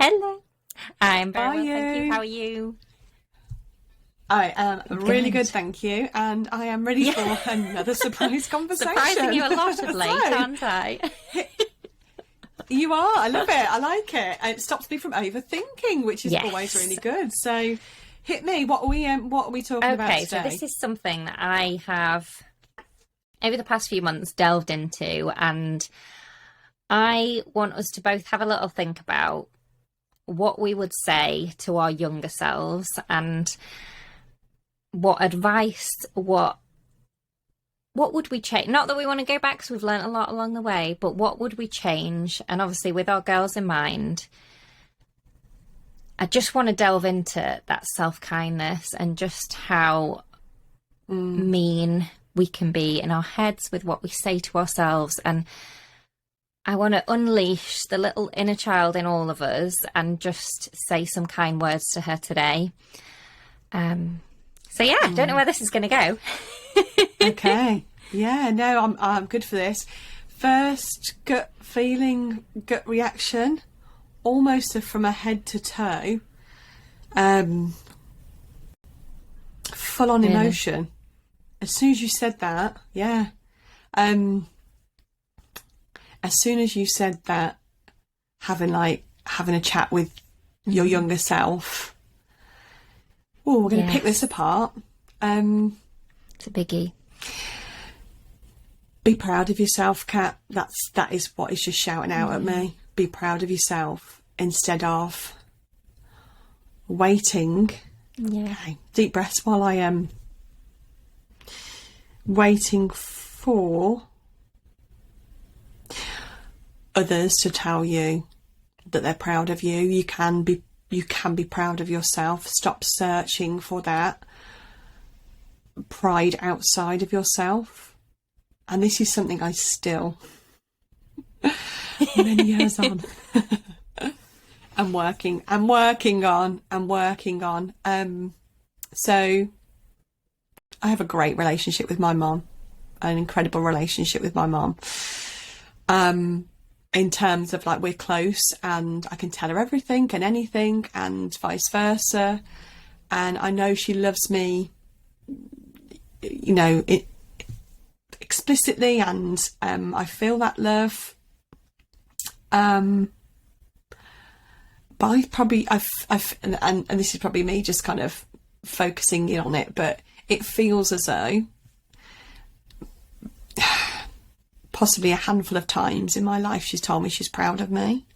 Hello. I'm very Are well, thank you. you? How are you? I am really good, Good. thank you. And I am ready Yeah. for another surprise Surprising conversation. you a lot of late, So, aren't I? you are. I love it. I like it. And it stops me from overthinking, which is always Yes. really good. So, hit me. What are we talking about Okay, so today? this is something that I have, over the past few months, delved into, and I want us to both have a little think about what we would say to our younger selves and what advice, what would we change? Not that we want to go back because we've learnt a lot along the way, but what would we change? And obviously, with our girls in mind, I just want to delve into that self-kindness and just how mean we can be in our heads with what we say to ourselves. And I want to unleash the little inner child in all of us and just say some kind words to her today. So yeah, don't know where this is going to go. Okay. Yeah, no, I'm good for this. First gut feeling, gut reaction, almost from a head to toe. Full on Really? emotion. As soon as you said that, yeah. As soon as you said that, having a chat with your younger self. Oh, we're going to pick this Yes, apart. it's a biggie. Be proud of yourself, Kat. That is what is just shouting out at me. Be proud of yourself instead of waiting. Yeah. Okay, deep breaths while I am waiting for others to tell you that they're proud of you. You can be proud of yourself. Stop searching for that pride outside of yourself. And this is something I still, many years on, I'm working on. So I have a great relationship with my mom, an incredible relationship with my mom. In terms of we're close and I can tell her everything and anything and vice versa. And I know she loves me, explicitly, and I feel that love. But and this is probably me just kind of focusing in on it, but it feels as though possibly a handful of times in my life she's told me she's proud of me,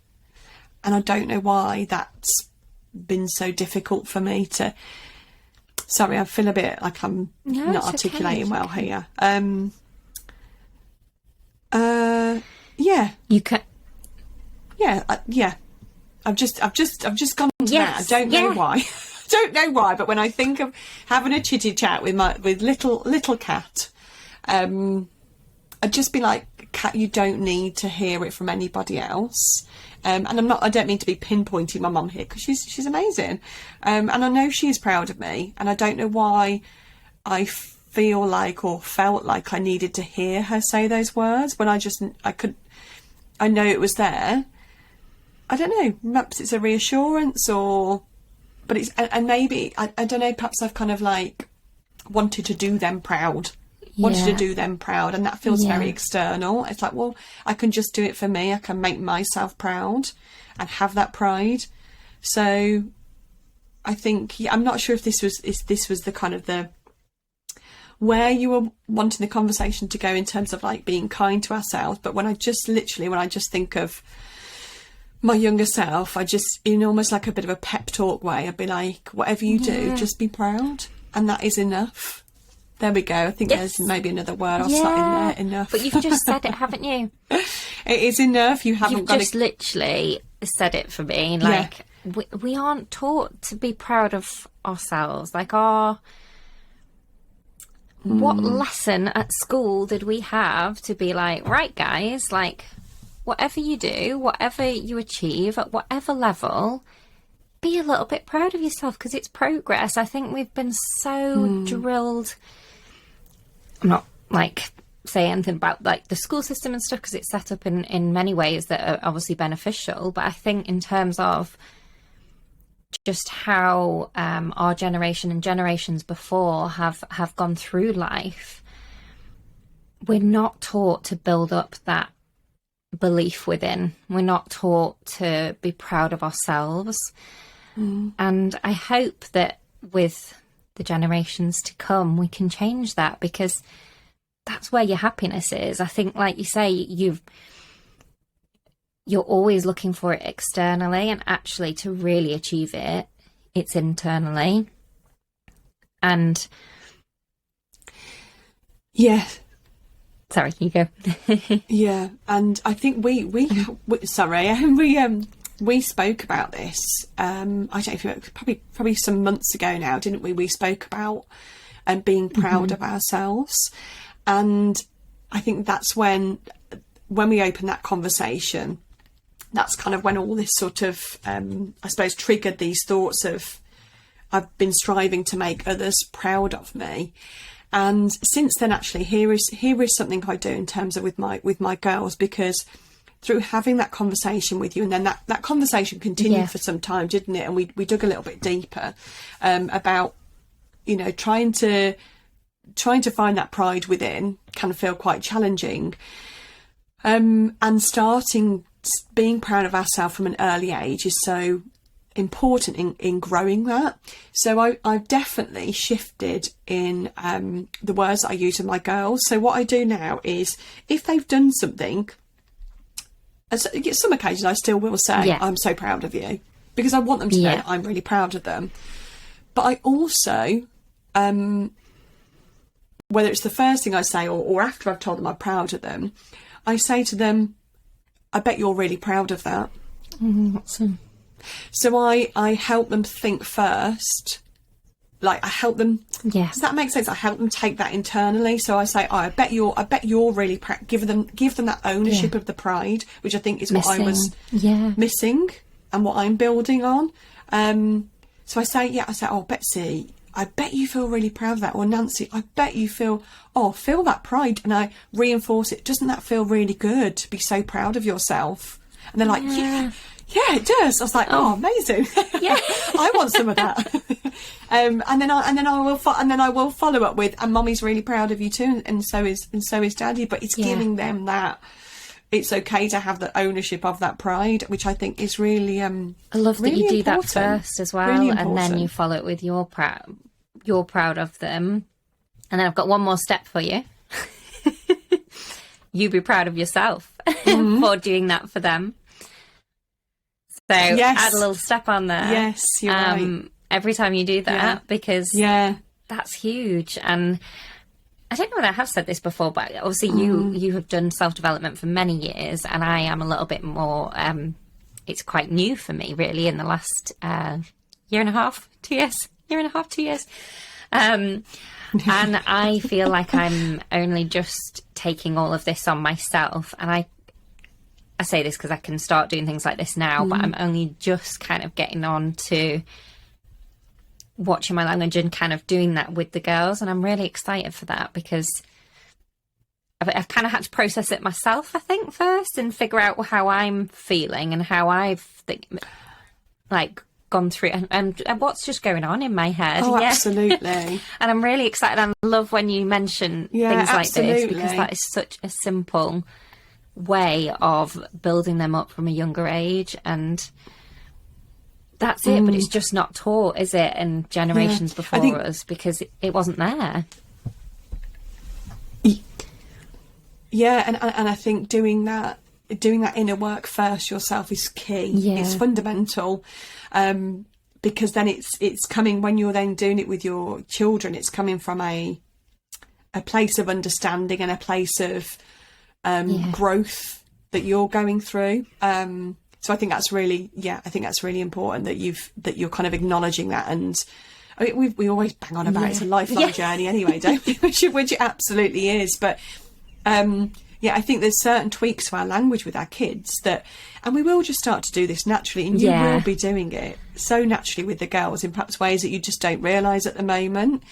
and I don't know why that's been so difficult for me to. Sorry, I feel a bit like I'm No, not it's okay. articulating It's well okay. here. Yeah, You can. yeah. I've just gone to that. I Yes. don't know Yeah. why. Don't know why, but when I think of having a chitty chat with little cat, I'd just be like, Cat, you don't need to hear it from anybody else. And I don't mean to be pinpointing my mum here because she's amazing. And I know she is proud of me, and I don't know why I feel like or felt like I needed to hear her say those words when I know it was there. I don't know, perhaps it's a reassurance but it's, and maybe, I don't know, perhaps I've kind of wanted to do them proud. Wanted to Yeah. do them proud, and that feels very external. It's like, well, I can just do it for me. I can make myself proud and have that pride. So I think, I'm not sure if this was the kind of the where you were wanting the conversation to go in terms of being kind to ourselves, but when I just think of my younger self, I just, in almost like a bit of a pep talk way, I'd be like, whatever you do, just be proud, and that is enough. There we go. I think Yes. there's maybe another word I'll slot in there. Enough. But you've just said it, haven't you? It is enough. You haven't You've got just to. literally said it for me. Yeah. We aren't taught to be proud of ourselves. What lesson at school did we have to be like, right, guys, whatever you do, whatever you achieve at whatever level, be a little bit proud of yourself because it's progress. I think we've been so drilled. I'm not say anything about like the school system and stuff, because it's set up in many ways that are obviously beneficial. But I think in terms of just how our generation and generations before have gone through life, we're not taught to build up that belief within. We're not taught to be proud of ourselves. And I hope that with the generations to come, we can change that, because that's where your happiness is. I think, like you say, you're always looking for it externally, and actually to really achieve it, it's internally. And yeah, sorry, you go. yeah, and I think we spoke about this. I don't know if it was probably some months ago now, didn't we? We spoke about being proud of ourselves, and I think that's when we open that conversation, that's kind of when all this sort of, I suppose, triggered these thoughts of, I've been striving to make others proud of me. And since then, actually, here is something I do in terms of with my girls, because through having that conversation with you, and then that conversation continued for some time, didn't it? And we dug a little bit deeper about, you know, trying to find that pride within can feel quite challenging. And starting being proud of ourselves from an early age is so important in growing that. So I've definitely shifted in the words that I use with my girls. So what I do now is, if they've done something, some occasions I still will say, I'm so proud of you, because I want them to know that I'm really proud of them. But I also, whether it's the first thing I say or after I've told them I'm proud of them, I say to them, I bet you're really proud of that. Awesome. So I help them think first. Like, I help them. Yes. Does that make sense? I help them take that internally. So I say, I bet you're really proud. Give them that ownership of the pride, which I think is what I was missing and what I'm building on. So I say, oh, Betsy, I bet you feel really proud of that. Or Nancy, I bet you feel that pride. And I reinforce it. Doesn't that feel really good to be so proud of yourself? And they're like, yeah, it does. I was like, oh amazing. Yeah. I want some of that. And then I will follow up with, and Mummy's really proud of you too, and so is Daddy. But it's giving them that it's okay to have the ownership of that pride, which I think is really I love that really you do important. that first as well, Really and then you follow it with you're proud of them. And then I've got one more step for you. You be proud of yourself for doing that for them. So add a little step on there. Yes, you're right. Every time you do that, because that's huge. And I don't know whether I have said this before, but obviously you have done self-development for many years, and I am a little bit more, it's quite new for me really in the last year and a half, 2 years. And I feel like I'm only just taking all of this on myself, and I say this because I can start doing things like this now, but I'm only just kind of getting on to watching my language and kind of doing that with the girls. And I'm really excited for that, because I've kind of had to process it myself, I think, first, and figure out how I'm feeling and how I've gone through and what's just going on in my head. Oh, absolutely. And I'm really excited. I love when you mention things like this, because that is such a simple way of building them up from a younger age, and that's it. But it's just not taught, is it, in generations before us, because it wasn't there. And I think doing that inner work first yourself is key. It's fundamental, because then it's coming, when you're then doing it with your children, it's coming from a place of understanding and a place of growth that you're going through. So I think that's really, really important that you're kind of acknowledging that. And I mean, we always bang on about it's a lifelong journey anyway, don't we? Which it absolutely is. But I think there's certain tweaks to our language with our kids and we will just start to do this naturally, and you will be doing it so naturally with the girls in perhaps ways that you just don't realise at the moment.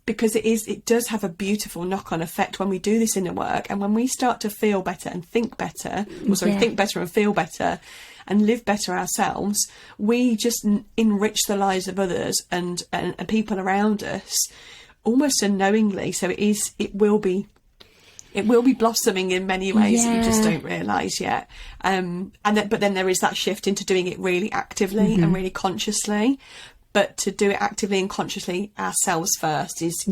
because it does have a beautiful knock-on effect when we do this inner work, and when we start to feel better and think better, think better and feel better and live better ourselves, we just enrich the lives of others and people around us almost unknowingly. So it will be blossoming in many ways that you just don't realise yet. But then there is that shift into doing it really actively and really consciously. But to do it actively and consciously ourselves first is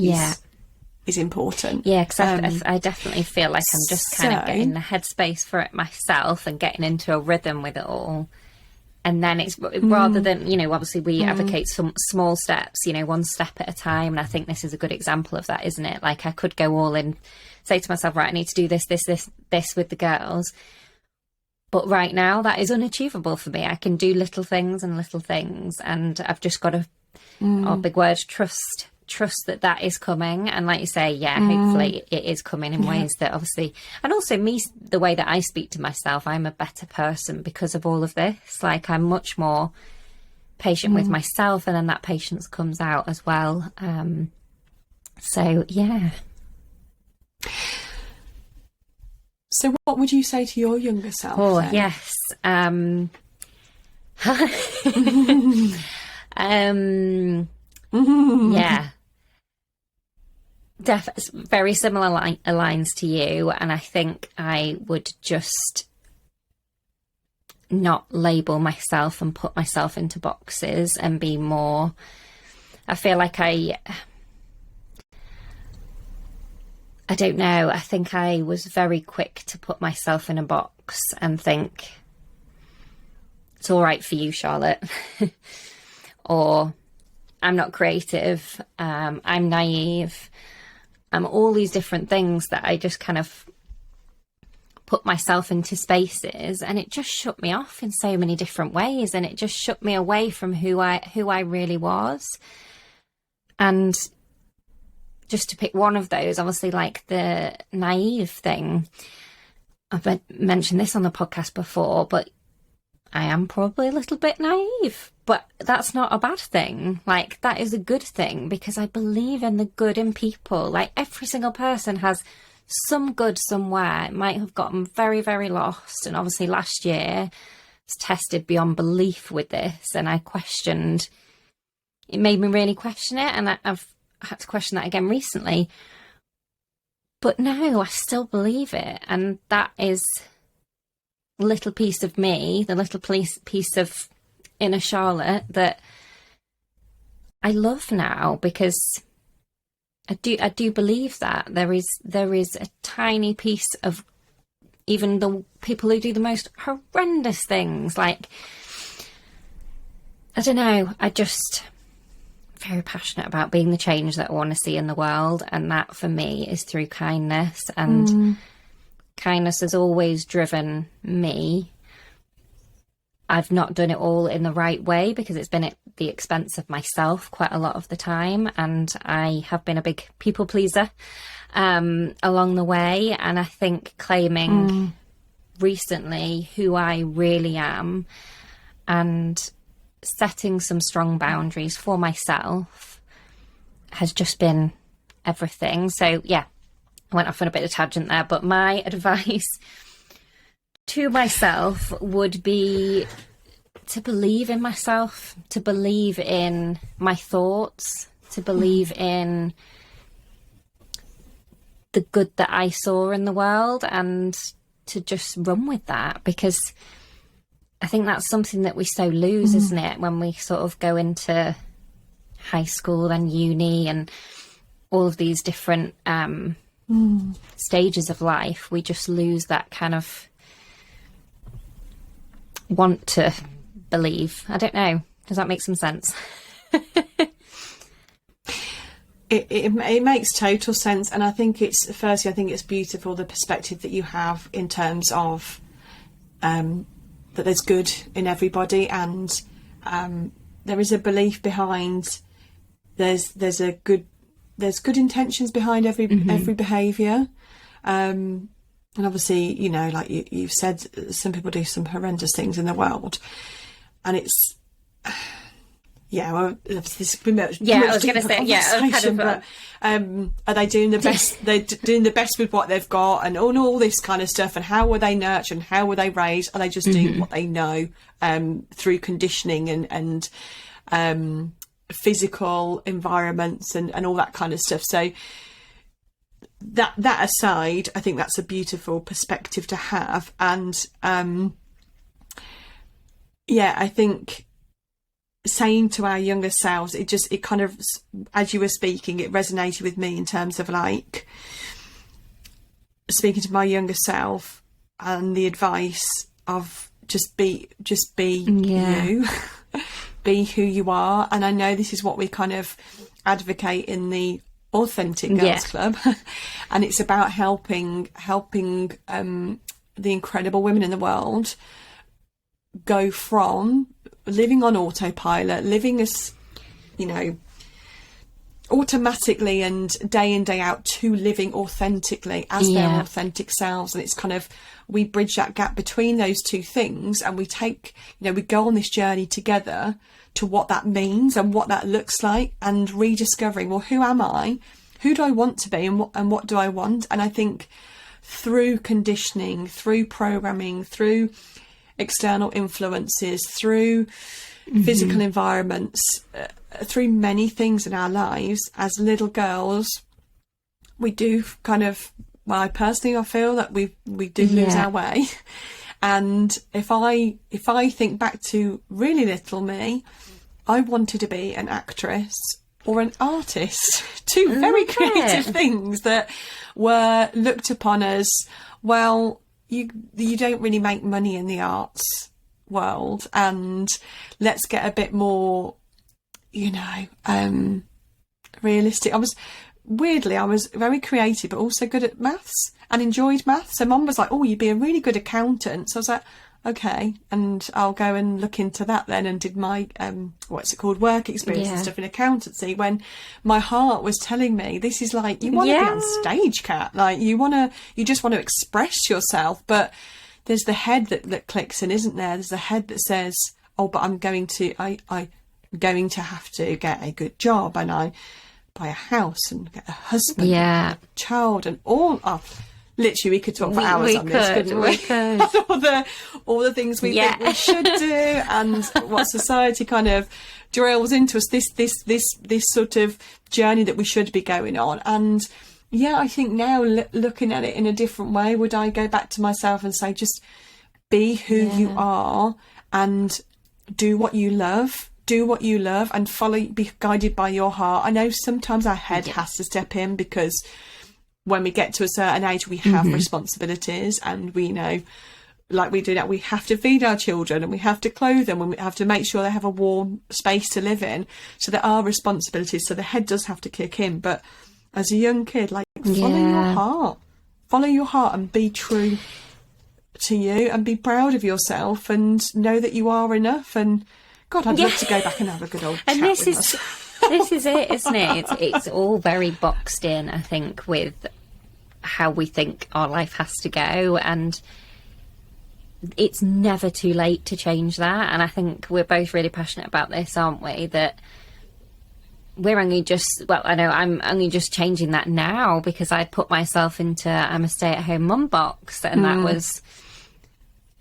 important. Yeah, because I definitely feel like I'm just kind of getting the headspace for it myself and getting into a rhythm with it all. And then it's rather than, obviously we advocate some small steps, one step at a time. And I think this is a good example of that, isn't it? Like I could go all in, say to myself, right, I need to do this with the girls. But right now that is unachievable for me. I can do little things. And I've just got to, big word, trust that is coming. And like you say, hopefully it is coming in ways that obviously, and also me, the way that I speak to myself, I'm a better person because of all of this. Like I'm much more patient with myself, and then that patience comes out as well. So yeah. So what would you say to your younger self? Oh, then? yes. Yeah. Very similar lines to you, and I think I would just not label myself and put myself into boxes and be more. I feel like I don't know. I think I was very quick to put myself in a box and think it's all right for you, Charlotte, or I'm not creative, I'm naive, all these different things that I just kind of put myself into spaces, and it just shut me off in so many different ways, and it just shut me away from who I really was. And just to pick one of those, obviously, like the naive thing, I've mentioned this on the podcast before, but I am probably a little bit naive, but that's not a bad thing. Like that is a good thing, because I believe in the good in people. Like every single person has some good somewhere. It might have gotten very, very lost. And obviously last year was tested beyond belief with this, and it made me really question it. And I've had to question that again recently. But no, I still believe it. And that is a little piece of me, the little piece of inner Charlotte that I love now, because I do believe that there is a tiny piece of even the people who do the most horrendous things. Like, I don't know, I just very passionate about being the change that I want to see in the world, and that for me is through kindness. And kindness has always driven me. I've not done it all in the right way, because it's been at the expense of myself quite a lot of the time, and I have been a big people pleaser along the way. And I think claiming recently who I really am and setting some strong boundaries for myself has just been everything. So yeah, I went off on a bit of a tangent there, but my advice to myself would be to believe in myself, to believe in my thoughts, to believe in the good that I saw in the world, and to just run with that, because I think that's something that we so lose, isn't it? When we sort of go into high school and uni and all of these different stages of life, we just lose that kind of want to believe. I don't know. Does that make some sense? It makes total sense. And I think it's beautiful, the perspective that you have in terms of that there's good in everybody, and there is a belief behind there's good intentions behind every behaviour, and obviously, like you've said, some people do some horrendous things in the world, and Yeah, well, this has been much, Yeah, much I was going to deeper say, yeah, conversation, but are they doing the best? They're doing the best with what they've got, and all this kind of stuff. And how were they nurtured? And how were they raised? Are they just doing what they know through conditioning and physical environments and all that kind of stuff? So that aside, I think that's a beautiful perspective to have, and yeah, I think saying to our younger selves, it kind of, as you were speaking, it resonated with me in terms of like speaking to my younger self and the advice of just be you, be who you are. And I know this is what we kind of advocate in the Authentic Girls Club, and it's about helping the incredible women in the world go from living on autopilot, living as, you know, automatically and day in, day out, to living authentically as their authentic selves. And it's kind of, we bridge that gap between those two things, and we take, you know, we go on this journey together to what that means and what that looks like, and rediscovering, well, who am I? Who do I want to be, and what do I want? And I think through conditioning, through programming, through external influences, through physical environments, through many things in our lives as little girls, we do kind of, well, I feel that we do lose our way. And if I think back to really little me, I wanted to be an actress or an artist, two very creative things that were looked upon as, well, you don't really make money in the arts world, and let's get a bit more, you know, realistic. I was very creative, but also good at maths and enjoyed maths. So Mum was like, oh, you'd be a really good accountant. So I was like, okay, and I'll go and look into that then, and did my work experience and stuff in accountancy, when my heart was telling me, this is like, you want to be on stage, Kat, like you just want to express yourself. But there's the head that clicks in, isn't there? There's the head that says, oh, but I'm going to have to get a good job, and I buy a house and get a husband and a child, and all. Literally, we could talk for hours on this, couldn't we? all the things we think we should do, and what society kind of drills into us. This sort of journey that we should be going on. And yeah, I think now looking at it in a different way, would I go back to myself and say, just be who you are and do what you love. Do what you love and be guided by your heart. I know sometimes our head has to step in, because when we get to a certain age, we have responsibilities, and we know, like we do now, we have to feed our children and we have to clothe them and we have to make sure they have a warm space to live in. So there are responsibilities. So the head does have to kick in. But as a young kid, like, follow your heart and be true to you, and be proud of yourself, and know that you are enough. And God, I'd love to go back and have a good old chat with myself. This is it, isn't it? It's all very boxed in, I think, with how we think our life has to go, and it's never too late to change that. And I think we're both really passionate about this, aren't we? That we're only just, well, I know I'm only just changing that now, because I put myself into, I'm a stay-at-home mum box, and that was,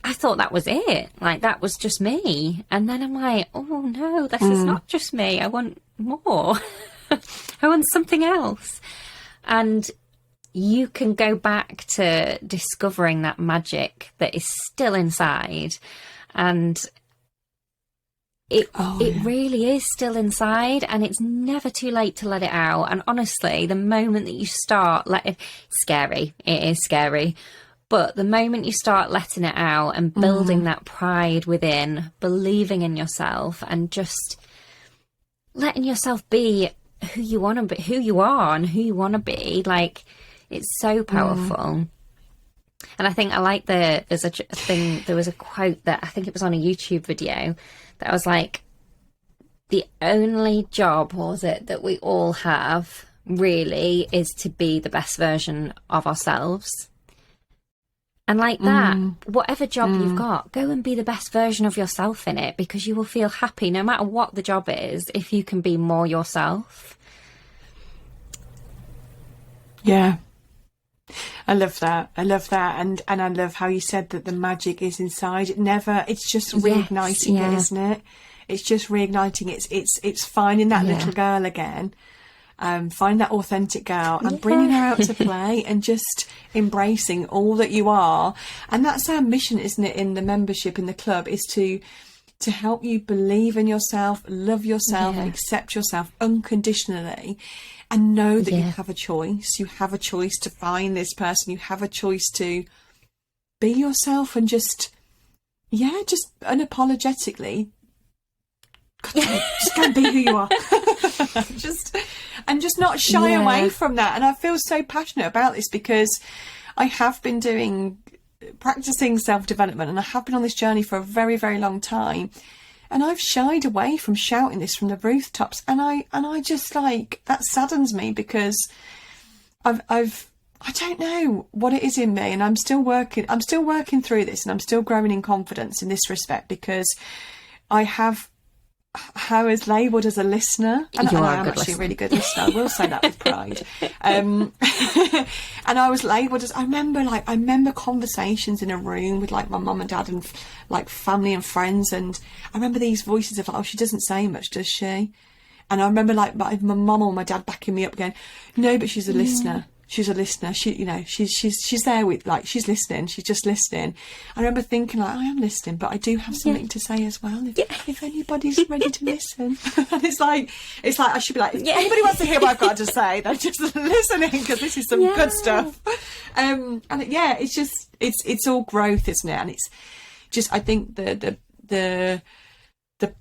I thought that was it. Like, that was just me. And then I'm like, oh no, this is not just me. I want more. I want something else. And you can go back to discovering that magic that is still inside. And it really is still inside, and it's never too late to let it out. And honestly, the moment that you start letting, it is scary. But the moment you start letting it out and building that pride within, believing in yourself, and just letting yourself be who you want to be, who you are and who you want to be, like, it's so powerful. And I think I like there was a quote that I think it was on a YouTube video that was like, the only job, was it, that we all have really is to be the best version of ourselves. And like that, whatever job you've got, go and be the best version of yourself in it, because you will feel happy no matter what the job is if you can be more yourself. Yeah. I love that. And I love how you said that the magic is inside. It's just reigniting it, isn't it? It's just reigniting. It's finding that little girl again. Find that authentic girl and bringing her out to play and just embracing all that you are. And that's our mission, isn't it, in the membership in the club, is to help you believe in yourself, love yourself and accept yourself unconditionally, and know that you have a choice. You have a choice to find this person. You have a choice to be yourself and just unapologetically just go and be who you are. just not shy away from that. And I feel so passionate about this because I have been practicing self-development, and I have been on this journey for a very, very long time. And I've shied away from shouting this from the rooftops, and I just, like, that saddens me, because I don't know what it is in me, and I'm still working through this, and I'm still growing in confidence in this respect, because I was labelled as a listener, and I am actually a really good listener. I will say that with pride. And I was labelled as, I remember conversations in a room with, like, my mum and dad and, like, family and friends, and I remember these voices of, like, oh, she doesn't say much, does she? And I remember, like, my mum or my dad backing me up going, no, but she's a listener. She's a listener. She's there with, like, she's listening. She's just listening. I remember thinking, like, I am listening, but I do have something to say as well. If anybody's ready to listen, and it's like I should be like, if anybody wants to hear what I've got to say, they're just listening, because this is some good stuff. It's all growth, isn't it? And it's just, I think the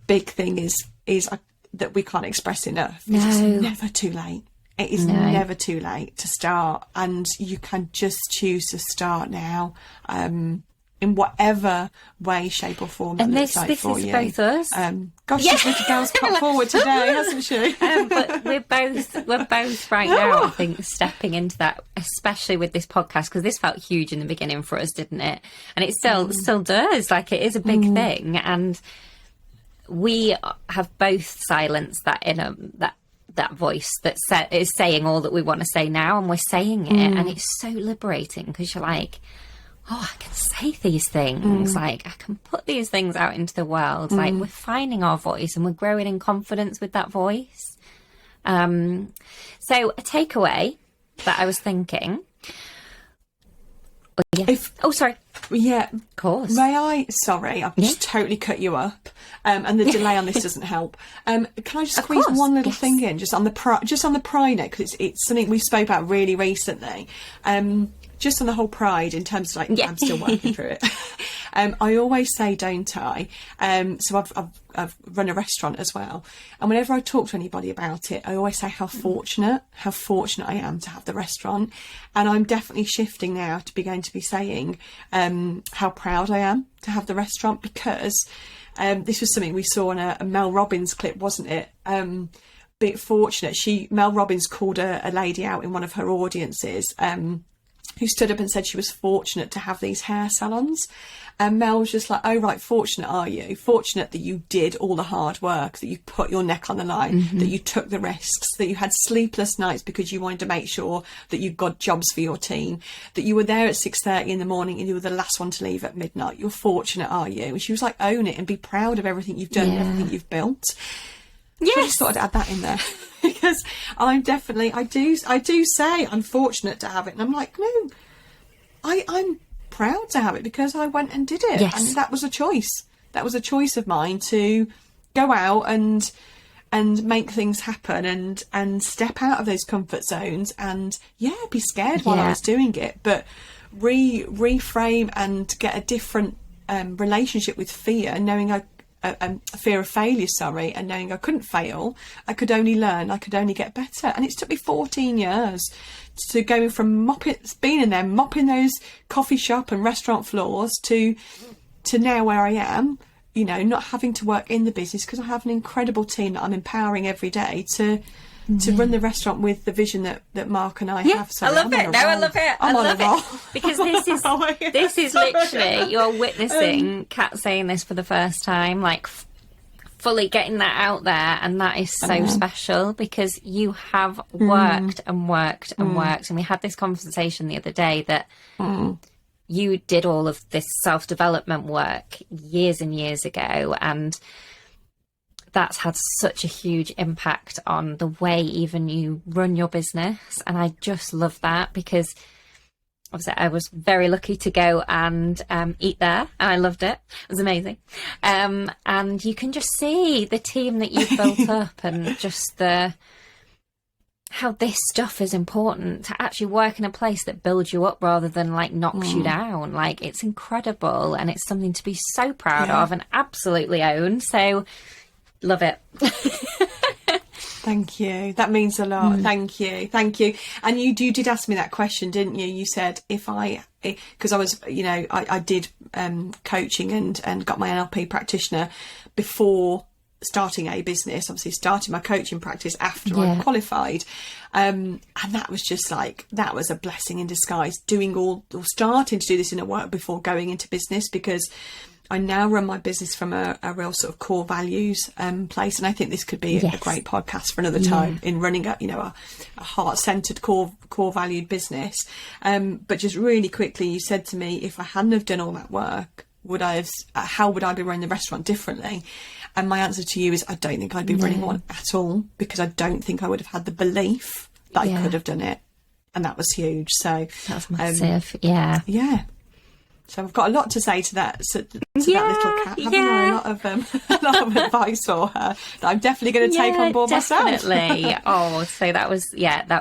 big thing is that we can't express enough. No. It's never too late. It is never too late to start, and you can just choose to start now, in whatever way, shape or form it looks like for you. And this is both us. This little girl's come forward today, hasn't she? But we're both right now, I think, stepping into that, especially with this podcast, because this felt huge in the beginning for us, didn't it? And it still does. Like, it is a big thing, and we have both silenced that inner that voice that is saying all that we want to say now, and we're saying it, and it's so liberating, because you're like, oh, I can say these things, like, I can put these things out into the world, like, we're finding our voice and we're growing in confidence with that voice. So a takeaway that I was thinking, sorry. Yeah, of course. May I? Sorry, I've just totally cut you up, and the delay on this doesn't help. Can I just squeeze one little thing in, just on the pride note, because it's something we spoke about really recently. Just on the whole pride, in terms of, like, I'm still working through it. I always say, don't I? So I've run a restaurant as well, and whenever I talk to anybody about it, I always say how fortunate I am to have the restaurant, and I'm definitely shifting now to be going to be saying how proud I am to have the restaurant, because this was something we saw in a Mel Robbins clip, wasn't it? Be fortunate. Mel Robbins called a lady out in one of her audiences, who stood up and said she was fortunate to have these hair salons. And Mel was just like, oh, right, fortunate are you? Fortunate that you did all the hard work, that you put your neck on the line, that you took the risks, that you had sleepless nights because you wanted to make sure that you got jobs for your team, that you were there at 6:30 in the morning and you were the last one to leave at midnight. You're fortunate, are you? And she was like, own it and be proud of everything you've done, everything you've built. Yes. I just thought I'd add that in there. Because I do say I'm fortunate to have it, and I'm like, no, I'm proud to have it because I went and did it, and that was a choice. That was a choice of mine to go out and make things happen and step out of those comfort zones and be scared while I was doing it, but reframe and get a different relationship with fear, knowing fear of failure, and knowing I couldn't fail, I could only learn, I could only get better. And it's took me 14 years to go from mopping those coffee shop and restaurant floors to now where I am, not having to work in the business, because I have an incredible team that I'm empowering every day to to run the restaurant with the vision that Mark and I have. So I love it. No, I love it. I love it. Because this is literally, you're witnessing Kat saying this for the first time, like fully getting that out there. And that is so special, because you have worked and worked and worked. And we had this conversation the other day that you did all of this self-development work years and years ago, and that's had such a huge impact on the way even you run your business. And I just love that, because obviously I was very lucky to go and eat there, and I loved it. It was amazing. And you can just see the team that you've built up, and just how this stuff is important to actually work in a place that builds you up rather than like knocks you down. Like, it's incredible, and it's something to be so proud of and absolutely own. So love it. Thank you. That means a lot. Thank you. And you did ask me that question, didn't you? You said because I was, I did coaching and got my NLP practitioner before starting a business. Obviously started my coaching practice after I qualified, and that was just like, that was a blessing in disguise, starting to do this inner work before going into business, because I now run my business from a real sort of core values place, and I think this could be a great podcast for another time in running a heart-centered core valued business. But just really quickly, you said to me, if I hadn't have done all that work, how would I be running the restaurant differently? And my answer to you is, I don't think I'd be running one at all, because I don't think I would have had the belief that I could have done it. And that was huge. So that's massive. Yeah. So I've got a lot to say to that that little cat. Haven't I? A lot of advice for her that I'm definitely going to take on board myself. Definitely. So that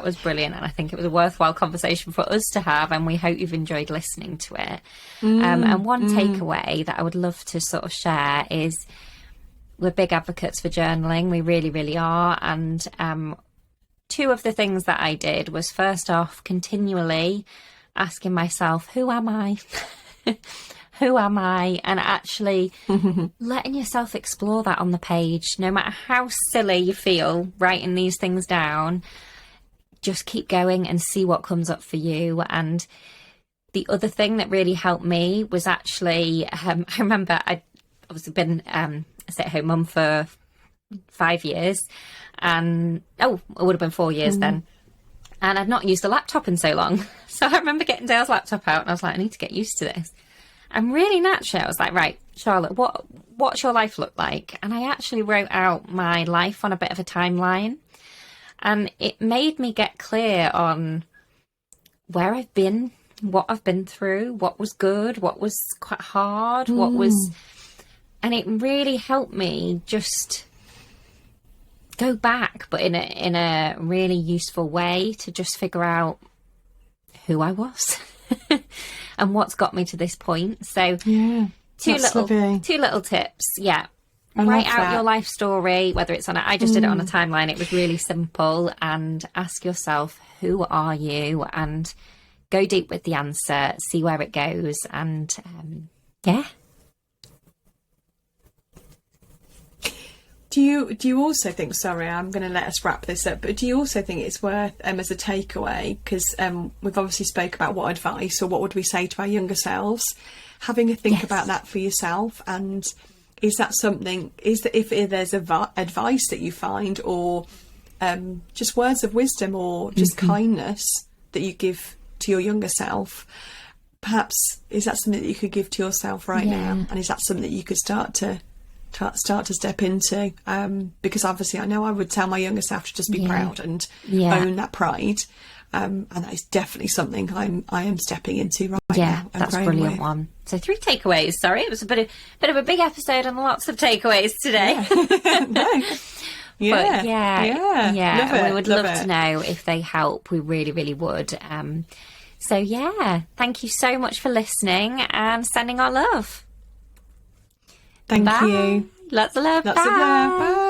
was brilliant, and I think it was a worthwhile conversation for us to have, and we hope you've enjoyed listening to it. And one takeaway that I would love to sort of share is, we're big advocates for journaling. We really, really are. And two of the things that I did was, first off, continually asking myself, who am I? Who am I? And actually letting yourself explore that on the page. No matter how silly you feel writing these things down, just keep going and see what comes up for you. And the other thing that really helped me was actually, I remember I'd obviously been a stay-at-home mum for 5 years, and it would have been 4 years then. And I'd not used a laptop in so long. So I remember getting Dale's laptop out, and I was like, I need to get used to this. And really naturally, I was like, right, Charlotte, what's your life look like? And I actually wrote out my life on a bit of a timeline. And it made me get clear on where I've been, what I've been through, what was good, what was quite hard, what was... And it really helped me just go back, but in a really useful way, to just figure out who I was and what's got me to this point. So two little tips. Write out your life story, whether it's I just did it on a timeline. It was really simple. And ask yourself, who are you? And go deep with the answer, see where it goes. And Do you also think, sorry, I'm going to let us wrap this up, but do you also think it's worth, as a takeaway, because we've obviously spoke about what advice or what would we say to our younger selves, having a think about that for yourself? And is that something, if there's advice that you find, or just words of wisdom, or just kindness that you give to your younger self, perhaps is that something that you could give to yourself right now? And is that something that you could start to step into, because obviously I know I would tell my younger self to just be proud and own that pride, and that is definitely something I am stepping into right now. That's a brilliant one. So 3 takeaways. Sorry, it was a bit of a big episode and lots of takeaways today. We would love to know if they help. We really, really would. Thank you so much for listening and sending our love. Thank you. Lots of love. Lots of love. Bye.